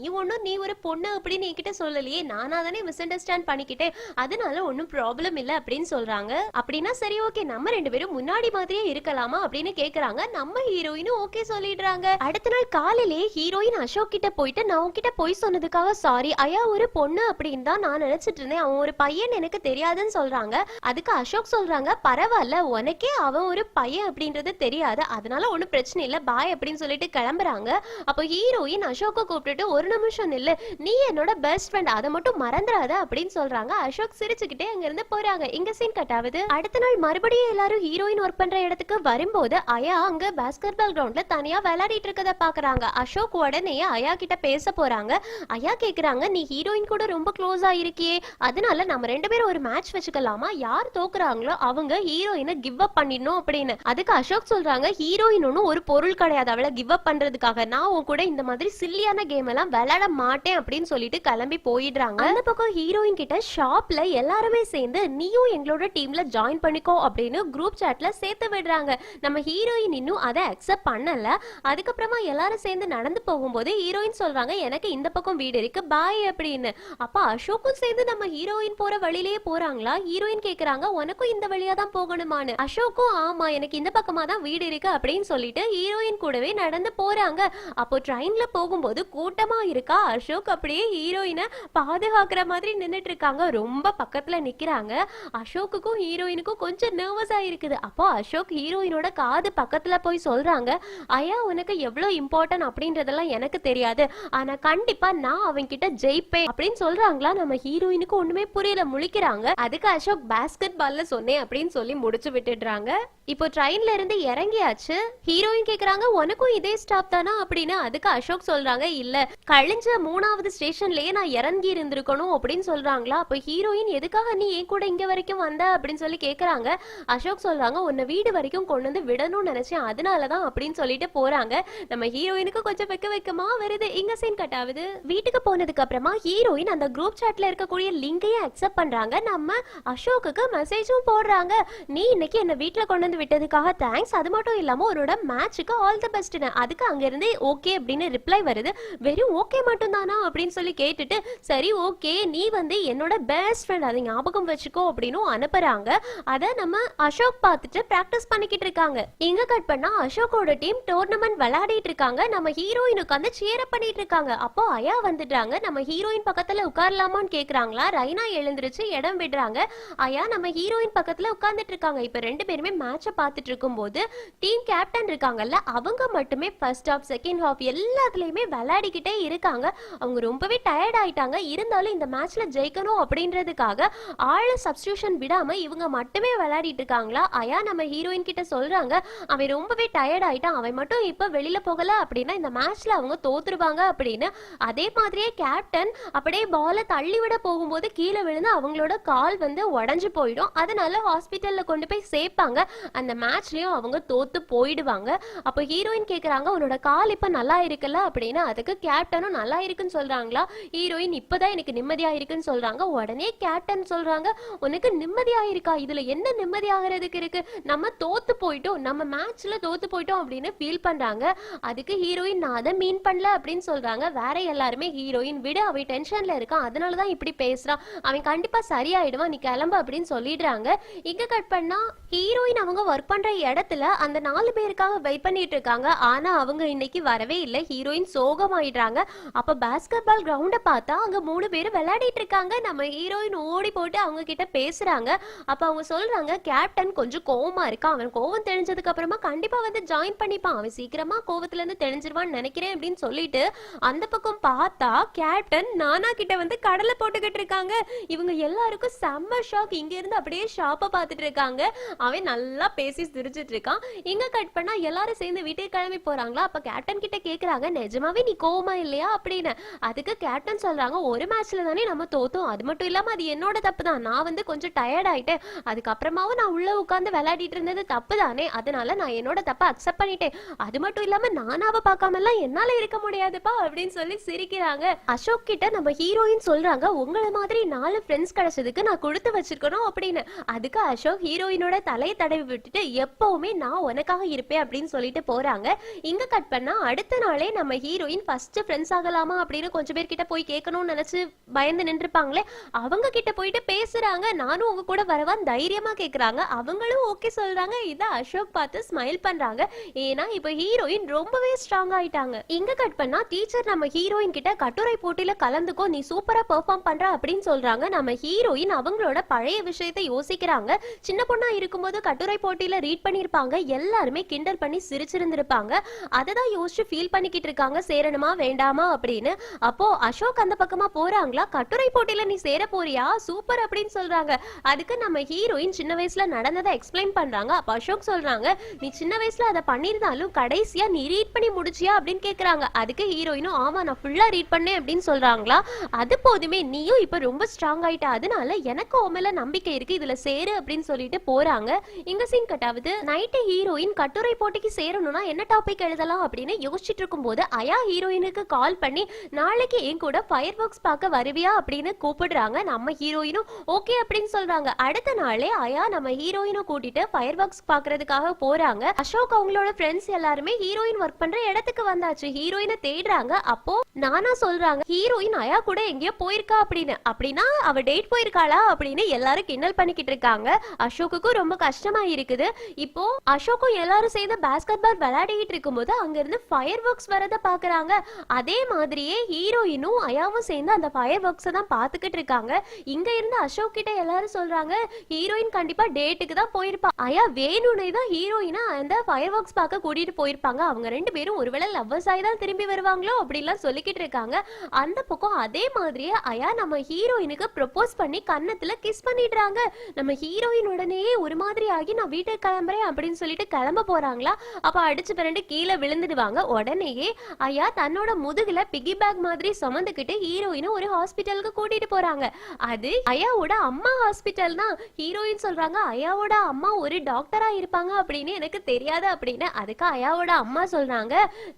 நீ ஒரு பொண்ணு அப்படின்னு என்கிட்ட சொல்லலையே, நானா தானே மிஸ் அண்டர்ஸ்டாண்ட் பண்ணிக்கிட்டேன், அதனால ஒன்னும் ப்ராப்ளம் இல்ல அப்படின்னு சொல்றாங்க. அப்படின்னா சரி ஓகே நம்ம ரெண்டு பேரும் முன்னாடி மாதிரியே இருக்கலாமா அப்படின்னு கேக்குறாங்க. நம்ம ஹீரோயினும் ஓகே சொல்லிடுறாங்க. அடுத்த நாள் காலையிலேயே ஹீரோயின் அசோக் கிட்ட போயிட்டு நான் உன்கிட்ட போய் சொன்னதுக்காக சாரி, ஐயா ஒரு பொண்ணு அப்படின்னு தான் நான் நினைச்சிட்டு இருந்தேன், அவன் ஒரு பையன் எனக்கு தெரியாதுன்னு சொல்றாங்க. அதுக்கு அசோக் சொல்றாங்க பரவாயில்ல உனக்கே அவன் ஒரு பையன் அப்படின்றது தெரியாது, அதனால ஒன்னும் பிரச்சனை இல்ல பாய் அப்படின்னு சொல்லிட்டு கிளம்புறாங்க. அப்போ ஹீரோயின் அசோக்க கூப்பிட்டுட்டு ஒரு நிமிஷம் நில்லு, நீ என்னோட பெஸ்ட் ஃப்ரெண்ட், அதை மட்டும் மறந்துடாத அப்படின்னு சொல்றாங்க. அசோக் சிரிச்சுக்கிட்டே அங்க இருந்து போறாங்க. இங்க சீன் கட் ஆகுது. அடுத்த நாள் மறுபடியும் எல்லாரும் ஹீரோயின் ஒர்க் பண்ற இடத்துக்கு வரும்போது அயா அங்க பாஸ்கெட் பால் கிரவுண்ட்ல தனியா விளையாடிட்டு இருக்கத பாக்குறாங்க. அசோக் உடனே அயா கிட்ட பேச போறாங்க. அயா கேக்குறாங்க நீ ஹீரோயின் கூட ரொம்ப க்ளோஸா இருக்கியே, அதனால நம்ம ரெண்டு பேரும் ஒரு மேட்ச் வச்சுக்கலாமா, யார் தோக்குறாங்களோ அவங்க ஹீரோயினை கிவ் அப் பண்ணிடணும் அப்படின்னு. அதுக்கு அசோக் சொல்றாங்க ஹீரோயின் ஒன்னும் ஒரு பொருள் கிடையாது அவளை கிவ் அப் பண்றதுக்காக, நான் உன் கூட இந்த மாதிரி சில்லியான கேம் எல்லாம் விளையாட மாட்டேன் அப்படின்னு சொல்லிட்டு கிளம்பி போயிடுறாங்க. அந்த பக்கம் ஹீரோயின் கிட்ட ஷாப்ல எல்லாருமே சேர்ந்து நீயும் எங்களோட டீம்ல ஜாயின் பண்ணிக்கோ அப்படின்னு குரூப் சாட்ல சேர்த்து விடுறாங்க. நம்ம ஹீரோயின் இன்னும் அதை அக்செப்ட் பண்ணல. அதுக்கப்புறமா எல்லாரும் சேர்ந்து நடந்து போகும்போது ஹீரோயின் சொல்றாங்க எனக்கு இந்த பக்கம் வீடு இருக்கு பாய் அப்படின்னு. அப்ப அசோக்கும் சேர்ந்து நம்ம ஹீரோயின் போற வழியிலேயே போறாங்களா? ஹீரோயின் கேக்குறாங்க உனக்கும் இந்த வழியா தான் போகணுமான்னு. அசோக்கும் ஆமா எனக்கு இந்த பக்கமா தான் வீடு இருக்கு அப்படின்னு சொல்லிட்டு ஹீரோயின் கூடவே நடந்து போறாங்க. அப்போ ட்ரெயின்ல போகும்போது கூட்டமா இருக்கா. அசோக் அப்படியே ஹீரோயினை பாதுகாக்கிற மாதிரி நின்னுட்டு இருக்காங்க. ரொம்ப பக்கத்துல நிக்கிறாங்க. அசோக்குக்கும் ஹீரோயினுக்கும் கொஞ்சம் நர்வஸா இருக்குது. அப்போ அசோக் ஹீரோயினோட காது பக்கத்துல போய் சொல்றாங்க, ஐயா உனக்கு எவ்வளவு இம்பார்ட்டன்ட் அப்படின்றதெல்லாம் எனக்கு தெரியாது, ஆனா கண்டிப்பா நான் அவன்கிட்ட ஜெயிப்பேன் அப்படின்னு சொல்றாங்களா. நம்ம ஹீரோயினுக்கு ஒண்ணுமே புரியல, முழிக்கிறாங்க. அதுக்கு அசோக் பாஸ்கெட் பால்ல சொன்னேன் அப்படின்னு சொல்லி முடிச்சு விட்டுடுறாங்க. இப்போ ட்ரெயின்ல இருந்து இறங்கியாச்சு. ஹீரோயின் கேக்குறாங்க உனக்கும் இதே ஸ்டாப் தானா அப்படின்னு. அதுக்கு அசோக் சொல்றாங்க இல்ல கழிஞ்ச 3வது ஸ்டேஷன்லயே நான் இறங்கி இருந்திருக்கணும் அப்படின்னு சொல்றாங்களா. அப்ப ஹீரோயின் எதுக்காக நீ ஏன் கூட இங்க வரைக்கும் வந்த அப்படின்னு சொல்லி கேக்குறாங்க. அசோக் சொல்றாங்க உன்னை வீடு வரைக்கும் கொண்டு வந்து விடணும்னு நினைச்சேன் அதனாலதான் அப்படின்னு சொல்லிட்டு போறாங்க. நம்ம ஹீரோயினுக்கு கொஞ்சம் வெக்கமா வருது. இங்க சீன் கட் ஆகுது. வீட்டுக்கு போனதுக்கு அப்புறமா ஹீரோயின் அந்த குரூப் சாட்ல இருக்கக்கூடிய லிங்கையும் அக்செப்ட் பண்றாங்க. நம்ம அசோக்குக்கு மெசேஜும் போடுறாங்க, நீ இன்னைக்கு என்ன வீட்டுல கொண்டு வந்து விட்டதுக்காக தேங்க்ஸ், அது மட்டும் இல்லாம உன்னோட மேட்சுக்கு ஆல் தி பெஸ்ட். அதுக்கு அங்க இருந்து ஓகே அப்படின்னு ரிப்ளை வருது. வெறும் ஓகே மட்டும் தானா அப்படின்னு சொல்லி கேட்டுட்டு சரி ஓகே நீ வந்து என்னோட பெஸ்ட் ஃப்ரெண்ட் அதை ஞாபகம் வச்சுக்கோ அப்படின்னு அனுப்புறாங்க. அதை நம்ம அசோக் பார்த்துட்டு பிராக்டிஸ் பண்ணிக்கிட்டு இருக்காங்க. இங்க கட் பண்ணா அசோக்கோட டீம் டோர்னமெண்ட் விளையாடிட்டு இருக்காங்க. நம்ம ஹீரோயினுக்கு வந்து சேர் அப் பண்ணிட்டு இருக்காங்க. அப்போ அயா வந்துட்டாங்க. நம்ம ஹீரோயின் பக்கத்துல உட்காரலாமான்னு கேக்குறாங்களா. ரைனா எழுந்திருச்சு இடம் விடுறாங்க. அயா நம்ம ஹீரோயின் பக்கத்துல உட்கார்ந்துட்டு இருக்காங்க. இப்ப ரெண்டு பேருமே மேட்ச பார்த்துட்டு இருக்கும்போது டீம் கேப்டன் இருக்காங்கல்ல அவங்க மட்டுமே ஃபர்ஸ்ட் ஹாஃப் செகண்ட் ஹாஃப் எல்லாத்துலயுமே விளையாடிக்கிட்டே இருக்காங்க. அவங்க ரொம்பவே டயர்ட் ஆயிட்டாங்க. இருந்தாலும் இந்த மேட்ச்ல ஜெயிக்கணும் அப்படின்றதுக்காக ஆளு சப்ஸ்டிடியூஷன் விடாம இவங்க மட்டுமே விளையாடிட்டு இருக்காங்களா. அயா நம்ம ஹீரோயின் கிட்ட சொல்றாங்க அவன் ரொம்பவே டயர்ட் ஆயிட்டான், அவன் மட்டும் இப்ப வெளியில போகல அப்படின்னா இந்த மேட்ச்ல அவங்க தோத்துருவாங்க அப்படின்னு. அதே மாதிரியே கேப்டன் அப்படியே பாலை தள்ளி விட போகும்போது கீழே விழுந்து அவங்களோட கால் வந்து உடஞ்சு போயிடும். அதனால ஹாஸ்பிட்டல்ல கொண்டு போய் சேர்ப்பாங்க. அந்த மேட்ச்லயும் அவங்க தோத்து போயிடுவாங்க. அப்போ ஹீரோயின் கேக்குறாங்க உன்னோட கால் இப்ப நல்லா இருக்குல்ல அப்படின்னு. அதுக்கு கேப்டனும் நல்லா இருக்குன்னு சொல்றாங்களா. ஹீரோயின் இப்பதான் எனக்கு நிம்மதியா இருக்குன்னு சொல்றாங்க. உடனே கேப்டன் சொல்றாங்க உனக்கு நிம்மதியா இருக்கா, இதுல என்ன நிம்மதி ஆகிறதுக்கு இருக்கு, நம்ம தோத்து போயிட்டோம், நம்ம மேட்ச்ல தோத்து போயிட்டோம் அப்படின்னு ஃபீல் பண்றாங்க. அதுக்கு ஹீரோயின் நான் அதை மீன் பண்ணல அப்படின்னு சொல்றாங்க. வேற எல்லாருமே ஹீரோயின் விட அவன் டென்ஷன்ல இருக்கான் அதனாலதான் இப்படி பேசுறான், அவன் கண்டிப்பா சரியாயிடுவான், நீ கிளம்பு அப்படின்னு சொல்லிடுறாங்க. இங்க கட் பண்ணா ஹீரோயின் அவங்க ஒர்க் பண்ற இடத்துல அந்த 4 பேருக்காக வெயிட் பண்ணிட்டு இருக்காங்க. ஆனா அவங்க இன்னைக்கு வரவே இல்லை. ஹீரோயின் சோகமாயிடுறாங்க. அப்ப பாஸ்கெட் பால் கிரவுண்ட பார்த்தா அங்க 3 பேர் விளையாடிட்டு இருக்காங்க. நம்ம ஹீரோயின் ஓடி போட்டு அவங்க கிட்ட பேசுறாங்க. அப்ப அவங்க சொல்றாங்க கேப்டன் கொஞ்சம் கோவமா இருக்கான், அவன் கோவம் தெளிஞ்சதுக்கு அப்புறமா கண்டிப்பா வந்து ஜாயின் பண்ணிப்பான், அவன் சீக்கிரமா கோவத்துல இருந்து தெளிஞ்சிருவான்னு நினைக்கிறேன் அப்படின்னு சொல்லிட்டு அந்த பக்கம் பார்த்தா கேப்டன் நானா கிட்ட வந்து கடலை போட்டுக்கிட்டு இருக்காங்க. இவங்க எல்லாருக்கும் செம்ம ஷாக். இங்க இருந்து அப்படியே ஷாப்பை பார்த்துட்டு இருக்காங்க. அவன் நல்லா பேசி சிரிச்சிட்டு இருக்கான். இங்க கட் பண்ணா எல்லாரும் சேர்ந்து வீட்டுக்கு கிளம்பி போறாங்களா. அப்ப கேப்டன் கிட்ட கேக்குறாங்க நிஜமாவே நீ கோவமா இல்லையா அப்படின்னு. அதுக்கு கேப்டன் சொல்றாங்க ஒரு மேட்ச்ல தானே நம்ம தோத்தோம், அது மட்டும் இல்லாம அது என்னோட தப்பு தான், நான் வந்து கொஞ்சம் டயர்ட் ஆயிட்டேன், அதுக்கப்புறமாவும் நான் உள்ள உட்கார்ந்து விளையாடிட்டு இருந்தது தப்பு தானே, அதனால நான் என்னோட தப்ப அக்செப்ட் பண்ணிட்டேன், அது மட்டும் இல்லாம நானாவ பார்க்காம எல்லாம் என்னால இருக்க முடியாதுப்பா அப்படின்னு சொல்லி சிரிக்கிறாங்க. அசோக் கிட்ட நம்ம ஹீரோயின் சொல்றாங்க உங்களை மாதிரி 4 ஃப்ரெண்ட்ஸ் கிடைச்சதுக்கு நான் கொடுத்து வச்சிருக்கணும் அப்படின்னு. அதுக்கு அசோக் ஹீரோயினோட தலையை தடவி விட்டுட்டு எப்பவுமே நான் உனக்காக இருப்பேன் அப்படின்னு சொல்லிட்டு போறாங்க. இங்க கட் பண்ணா அடுத்த நாளே நம்ம ஹீரோயின் ஃபர்ஸ்ட் ஃப்ரெண்ட்ஸ் ஆகலாமா அப்படின்னு கொஞ்சம் பேர் கிட்ட போய் கேட்கணும்னு நினைச்சு பயந்து நின்றுப்பாங்களே அவங்க கிட்ட போயிட்டு பேசுறாங்க. நானும் உங்க கூட வரவான் தைரியமா கேக்குறாங்க. அவங்களும் ஓகே சொல்றாங்க. இத அசோக் பார்த்து ஸ்மைல் பண்றாங்க. ஏன்னா இப்ப ஹீரோயின் ரொம்பவே ஸ்ட்ராங் ஆயிட்டாங்க. இங்க கட் பண்ணா டீச்சர் நம்ம ஹீரோயின் கிட்ட கட்டுரை போட்டியில கலந்துக்கோ, நீ சூப்பரா பெர்ஃபார்ம் பண்ற அப்படின்னு சொல்றாங்க. நம்ம ஹீரோயின் அவங்களோட பழைய விஷயத்தை யோசிக்கிறாங்க. சின்ன பொண்ணா இருக்கும்போது கட்டுரை போட்டியில ரீட் பண்ணிருப்பாங்க, எல்லாருமே கிண்டல் பண்ணி சிரிச்சிருந்திருப்பாங்க. அதை தான் யோசிச்சு ஃபீல் பண்ணிக்கிட்டு இருக்காங்க சேரணுமா வேண்டாமா அப்படின்னு. அப்போ அசோக் அந்த பக்கமா போறாங்களா. கட்டுரை போட்டியில நீ சேர போறியா, சூப்பர் அப்படின்னு சொல்றாங்க. அதுக்கு நம்ம ஹீரோயின் சின்ன வயசுல நடந்ததை எக்ஸ்பிளைன் பண்றாங்க. அப்ப அசோக் சொல்றாங்க நீ சின்ன வயசுல அதை பண்ணிருந்தாலும் கடைசியா நீ ரீட் பண்ணி முடிச்சியா அப்படின்னு கேக்குறாங்க. அதுக்கு ஹீரோயினும் ஆமா நான் ஃபுல்லா ரீட் பண்ணேன் அப்படின்னு சொல்றாங்களா. அது போதுமே, நீயும் இப்ப ரொம்ப ஸ்ட்ராங் ஆயிட்ட, அதனால எனக்கு உன் மேல நம்பிக்கை இருக்கு, இதுல சேரு அப்படின்னு சொல்லிட்டு போறாங்க. இங்க சீன் கட் ஆகுது. நைட்டு ஹீரோயின் கட்டுரை போட்டிக்கு சேரணும்னா என்ன டாபிக் எழுதலாம் அப்படின்னு யோசிச்சுட்டு இருக்கும் போது அயா ஹீரோயினுக்கு கால் பண்ணி நாளைக்கு என் கூட ஃபயர் ஒர்க்ஸ் பார்க்க வருவியா அப்படின்னு கூப்பிடுறாங்க. நம்ம ஹீரோயினும் ஓகே அப்படின்னு சொல்றாங்க. அடுத்த நாளே அயா நம்ம ஹீரோயினை கூட்டிட்டு ஃபயர் ஒர்க்ஸ் பாக்குறதுக்காக போறாங்க. அசோக் அவங்களோட ஃப்ரெண்ட்ஸ் எல்லாருமே ஹீரோயின் ஒர்க் பண்ற இடத்துக்கு வந்தாச்சு. ஹீரோயினை தேடுறாங்க. அப்போ நானா சொல்றாங்க ஹீரோயின் அயா கூட எங்கேயோ போயிருக்கா அப்படின்னு. அப்படின்னா அவ டேட் போயிருக்காளா அப்படின்னு எல்லாரும் கிண்டல் பண்ணிக்கிட்டு இருக்காங்க. அசோக்குக்கும் ரொம்ப கஷ்டமா இருக்குது. இப்போ அசோக்கும் எல்லாரும் சேர்ந்து பாஸ்கெட் பால் விளையாடிட்டு இருக்கும்போது அங்க இருந்து ஃபயர் ஒர்க்ஸ் வரத பாக்குறாங்க. அதே மாதிரியே ஹீரோயினும் அயாவும் சேர்ந்து அந்த ஃபயர் ஒர்க்ஸை தான் பாத்துக்கிட்டு இருக்காங்க. இங்க இருந்து அசோக் கிட்ட எல்லாரும் சொல்றாங்க ஹீரோயின் கண்டிப்பா டேட்டுக்கு தான் போயிருப்பா. அயா வேணும்னே தான் ஹீரோயினா அந்த ஃபயர் ஒர்க்ஸ் பார்க்க கூட்டிட்டு போயிருப்பாங்க. அவங்க ரெண்டு பேரும் ஒருவேளை லவ்வர்ஸ் ஆகி தான் திரும்பி வருவாங்களோ அப்படிலாம் சொல்லிக்கிட்டு இருக்காங்க. அந்த பக்கம் அதே மாதிரியே அயா நம்ம ஹீரோயினுக்கு ப்ரொபோஸ் பண்ணி கன்னத்துல கிஸ் பண்ணிடுறாங்க. நம்ம ஹீரோயின் உடனே ஒரு மாதிரி ஆகி நான் வீட்டுக்கு கிளம்புறேன் அப்படின்னு சொல்லிட்டு கிளம்ப போறாங்களா. அப்ப அடிச்சு பிறண்டு கீழே விழுந்துடுவாங்க. உடனேயே அயா தன்னோட முதுகுல பிகி பேக் மாதிரி சுமந்துக்கிட்டு ஹீரோயினை ஒரு ஹாஸ்பிட்டலுக்கு கூட்டிட்டு போறாங்க. அது அயாவோட அம்மா ஹாஸ்பிட்டல் தான். ஹீரோயின் சொல்றாங்க அயாவோட அம்மா ஒரு டாக்டரா இருப்பாங்க அப்படின்னு எனக்கு தெரியாது அப்படின்னு. அதுக்கு அயாவோட அம்மா சொல்றாங்க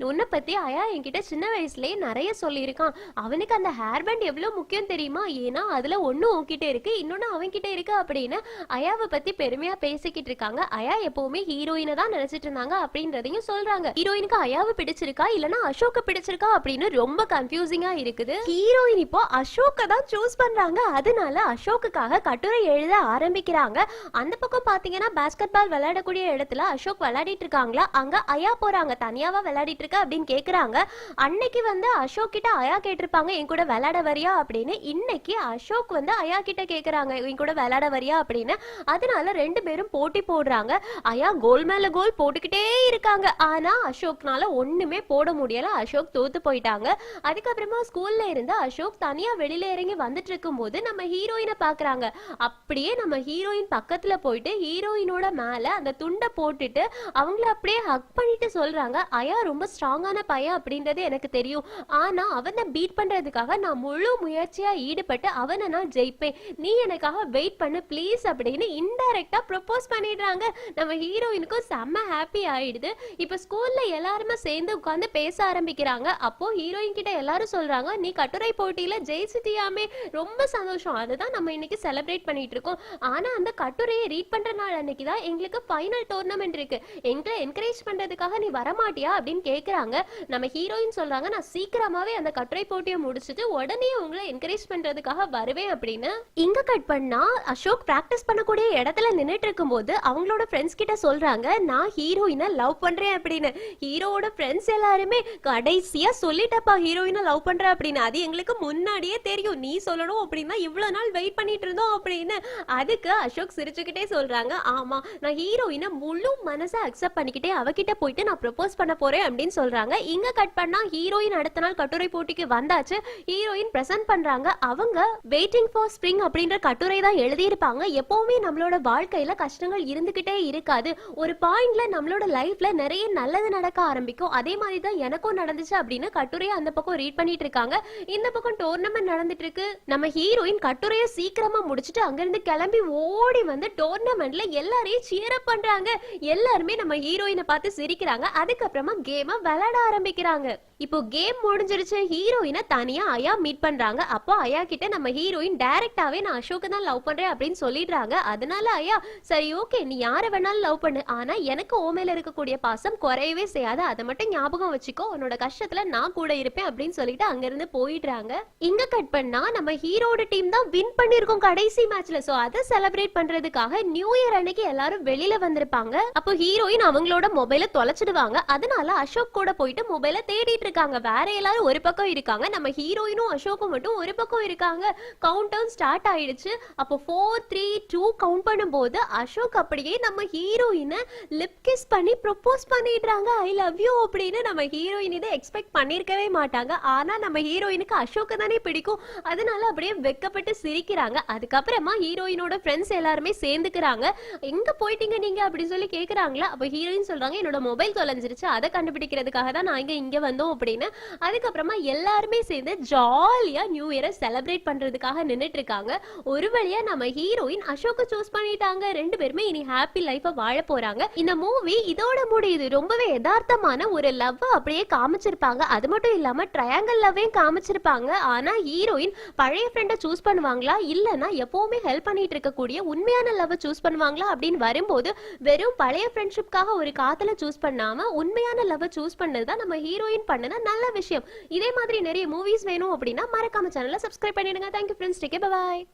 உன்னை பத்தி அயா என்கிட்ட சின்ன வயசுலயே நிறைய சொல்லியிருக்கான். அவனுக்கு அந்த ஹேர் பேண்ட் எவ்வளவு முக்கியம் தெரியுமா, ஏன்னா அதுல ஒண்ணு உன்கிட்ட இருக்கு இன்னொன்னு அவன்கிட்ட இருக்கு அப்படின்னு அயாவை பத்தி பெருமையா பேசிக்கிட்டு இருக்காங்க. அயா எப்பவுமே ஹீரோயினை தான் நினைச்சிட்டு இருந்தாங்க அப்படின்றதையும் சொல்றாங்க. ஹீரோயினுக்கு அயாவை பிடிச்சிருக்கா இல்லனா அசோக்க பிடிச்சிருக்கா அப்படின்னு ரொம்ப கன்ஃபியூசிங்கா இருக்குது. ஹீரோயின் இப்போ அசோக்க தான் சூஸ் பண்றாங்க. அதனால அசோக்குக்காக கட்டுரை எழுத ஆரம்பிக்கிறாங்க. அந்த பக்கம் பாத்தீங்கன்னா பாஸ்கெட் பால் விளையாடக்கூடிய இடத்துல அசோக் விளையாடிட்டு இருக்காங்களா. அங்க அயா போறாங்க. தனியாவா விளையாடிட்டு இருக்க அப்படின்னு கேக்குறாங்க. அன்னைக்கு வந்து அசோக் கிட்ட அயா கேட்டிருப்பாங்க என் கூட விளையாட வரியா அப்படின்னு. இன்னைக்கு அசோக் வந்து அயா கிட்ட கேக்குறாங்க என் கூட விளையாட வரியா அப்படின்னு. அதனால ரெண்டு பேரும் போட்டி போடுறாங்க. அயா கோல் மேல கோல் போட்டுக்கிட்டே இருக்காங்க. ஆனா அசோக்னால ஒண்ணுமே போட முடியல. அசோக் தோத்து போயிட்டாங்க. அதுக்கப்புறமா ஸ்கூல்ல இருந்து அசோக் தனியா வெளியில இறங்கி வந்துட்டு இருக்கும் போது நம்ம ஹீரோயினை பாக்குறாங்க. அப்படியே நம்ம ஹீரோயின் பக்கத்துல போயிட்டு ஹீரோயினோட மேல அந்த துண்டை போட்டுட்டு அவங்கள அப்படியே ஹக் பண்ணிட்டு சொல்றாங்க அயா ரொம்ப ஸ்ட்ராங்கான பையன் அப்படின்றது எனக்கு தெரியும். ஆனா அவனை பீட் பண்றதுக்காக நான் முழு முயற்சியா ஈடுபட்டு அவனை நான் ஜெயிப்பேன். நீ எனக்காக வெயிட் பண்ணு ப்ளீஸ் அப்படின்னு இன்டைரக்டா ப்ரொபோஸ் பண்ணிடுறாங்க. நம்ம ஹீரோயினுக்கும் செம்ம ஹாப்பி ஆயிடுது. இப்ப ஸ்கூல்ல எல்லாருமே சேர்ந்து உட்கார்ந்து பேச ஆரம்பிக்கிறாங்க. அப்போ ஹீரோயின் கிட்ட எல்லாரும் சொல்றாங்க நீ கட்டுரை போட்டியில ஜெயிச்சிட்டியாமே, ரொம்ப சந்தோஷம், அதுதான் நம்ம இன்னைக்கு செலிப்ரேட் பண்ணிட்டு இருக்கோம். ஆனா அந்த கட்டுரையை ரீட் பண்ற நாள் அன்னைக்கு தான் எங்களுக்கு ஃபைனல் டோர்னமெண்ட் இருக்கு, எங்களை என்கரேஜ் பண்றதுக்காக நீ வரமாட்டியா அப்படின்னு கேக்குறாங்க. நம்ம ஹீரோயின் சொல்றாங்க நான் சீக்கிரமாவே அந்த கட்டுரை போட்டியை முடிச்சுட்டு உடனே உங்களை என்கரேஜ் பண்றதுக்காக வருவேன் அப்படின்னு. இங்க கட் பண்ணா அசோக் பிராக்டிஸ் பண்ணக்கூடிய இடத்துல நின்னுட்டு இருக்கும்போது அவங்களோட ஃப்ரெண்ட்ஸ் கிட்ட சொல்றாங்க நான் ஹீரோயினை லவ் பண்றேன் அப்படின்னு. ஹீரோவோட ஃப்ரெண்ட்ஸ் எல்லாருமே கடைசியா சொல்லிட்டப்பா ஹீரோயினை லவ் பண்ற அப்படின்னு. அது எங்களுக்கு முன்னாடியே தெரியும், நீ சொல்லணும் அப்படின்னா இவ்வளவு நாள் வெயிட் பண்ணிட்டு இருந்தோம் அப்படின்னு. அதுக்கு அசோக் சிரிச்சுக்கிட்டே சொல்றாங்க ஆமா நான் ஹீரோயினை முழு மனசை அக்செப்ட் பண்ணிக்கிட்டே அவகிட்ட போயிட்டு நான் ப்ரொபோஸ் பண்ண போறேன் அப்படின்னு சொல்றாங்க. இங்க கட் பண்ணா ஹீரோயின் அடுத்த நாள் கட்டுரை போட்டிக்கு வந்தாச்சு. ஹீரோயின் பிரசன்ட் பண்றாங்க. அவங்க வெயிட்டிங் ஃபார் ஸ்ப்ரிங் அப்படின்ற கட்டுரை தான் எழுதியிருப்பாங்க. எப்பவுமே நம்மளோட வாழ்க்கையில கஷ்டங்கள் இருந்துகிட்டே இருக்காது. ஒரு பாயிண்ட்ல நம்மளோட லைஃப்ல நிறைய நல்லது நடக்க ஆரம்பிக்கும். அதே மாதிரி தான் எனக்கும் நடந்துச்சு அப்படின்னு கட்டுரையை அந்த பக்கம் ரீட் பண்ணிட்டு இருக்காங்க. இந்த பக்கம் டோர்னமெண்ட் நடந்துட்டு இருக்கு. நம்ம ஹீரோயின் கட்டுரையை சீக்கிரமா முடிச்சுட்டு அங்கிருந்து கிளம்பி ஓடி வந்து டோர்னமெண்ட்ல எல்லாரையும் சியர் அப் பண்றாங்க. எல்லாருமே நம்ம ஹீரோயினை பார்த்து சிரிக்கிறாங்க. அதுக்கப்புறமா கேமை விளையாட ஆரம்பிக்கிறாங்க. இப்போ கேம் முடிஞ்சிருச்சு. ஹீரோயினை தனியா அயா மீட் பண்றாங்க. அப்போ அயா கிட்ட நம்ம ஹீரோயின் டைரக்டாவே நான் அசோக்க தான் லவ் பண்றேன் அப்படின்னு சொல்லிடுறாங்க. அதனால அயா சரி ஓகே நீ யாரை வேணாலும் லவ் பண்ணு, ஆனா எனக்கு ஓ மேல இருக்கக்கூடிய பாசம் குறையவே செய்யாது, அதை மட்டும் ஞாபகம் வச்சுக்கோ, உன்னோட கஷ்டத்துல நான் கூட இருப்பேன் அப்படின்னு சொல்லிட்டு அங்க இருந்து போயிடுறாங்க. இங்க கட் பண்ணா நம்ம ஹீரோட டீம் தான் வின் பண்ணிருக்கோம் கடைசி மேட்ச்ல. சோ அதை செலிப்ரேட் பண்றதுக்காக நியூ இயர் அன்னைக்கு எல்லாரும் வெளியில வந்திருப்பாங்க. அப்போ ஹீரோயின் அவங்களோட மொபைலை தொலைச்சிடுவாங்க. அதனால அசோக் கூட போயிட்டு மொபைலை தேடிட்டு இருக்காங்க. வேற எல்லாரும் ஒரு பக்கம் இருக்காங்க, நம்ம ஹீரோயினும் அசோக்கும் மட்டும் ஒரு பக்கம் இருக்காங்க. கவுண்ட் டவுன் ஸ்டார்ட் ஆயிடுச்சு. அப்போ 4 3 2 கவுண்ட் பண்ணும்போது அசோக் அப்படியே நம்ம ஹீரோயினை லிப் கிஸ் பண்ணி ப்ரொபோஸ் பண்ணிடுறாங்க ஐ லவ் யூ அப்படின்னு. நம்ம ஹீரோயின் இதை எக்ஸ்பெக்ட் பண்ணிருக்கவே மாட்டாங்க. ஆனா நம்ம ஹீரோயினுக்கு அசோக்க தானே பிடிக்கும், அதனால அப்படியே வெக்கப்பட்டு சிரிக்கிறாங்க. அதுக்கப்புறமா ஹீரோயினோட ஃப்ரெண்ட்ஸ் எல்லாருமே சேர்ந்துக்கிறாங்க. எங்க போயிட்டீங்க நீங்க அப்படின்னு சொல்லி கேக்குறாங்களா. அப்போ ஹீரோயின் சொல்றாங்க என்னோட மொபைல் தொலைஞ்சிருச்சு, அதை கண்டுபிடிக்கிறதுக்காக தான் நாங்க இங்க வந்தோம் அப்படின்னு. அதுக்கப்புறமா எல்லாருமே சேர்ந்து ஜாலியா நியூ இயரை செலிப்ரேட் பண்றதுக்காக நின்னுட்டு இருக்காங்க. ஒரு வழியா நம்ம ஹீரோயின் அசோக்க சூஸ் பண்ணிட்டாங்க. ரெண்டு பேருமே இனி ஹாப்பி லைஃப வாழ போறாங்க. இந்த மூவி இதோட முடியுது. ரொம்பவே யதார்த்தமான ஒரு லவ் அப்படியே காமிச்சிருப்பாங்க. அது மட்டும் இல்லாம ட்ரையாங்கிள் லவ்வையும் காமிச்சிருப்பாங்க. ஆனா ஹீரோயின் பழைய ஃப்ரெண்டை சூஸ் பண்ணுவாங்களா இல்லனா எப்பவுமே ஹெல்ப் பண்ணிட்டு இருக்கக்கூடிய உண்மையான லவ் சூஸ் பண்ணுவாங்களா அப்படின்னு வரும்போது வெறும் பழைய ஃப்ரெண்ட்ஷிப்காக ஒரு காதலை சூஸ் பண்ணாம உண்மையான லவ் சூஸ் பண்ணதுதான் நம்ம ஹீரோயின் பண்ண பண்ணுனா நல்ல விஷயம். இதே மாதிரி நிறைய மூவிஸ் வேணும் அப்படின்னா மறக்காம சேனலை சப்ஸ்கிரைப் பண்ணிடுங்க. Thank you friends, take care, by.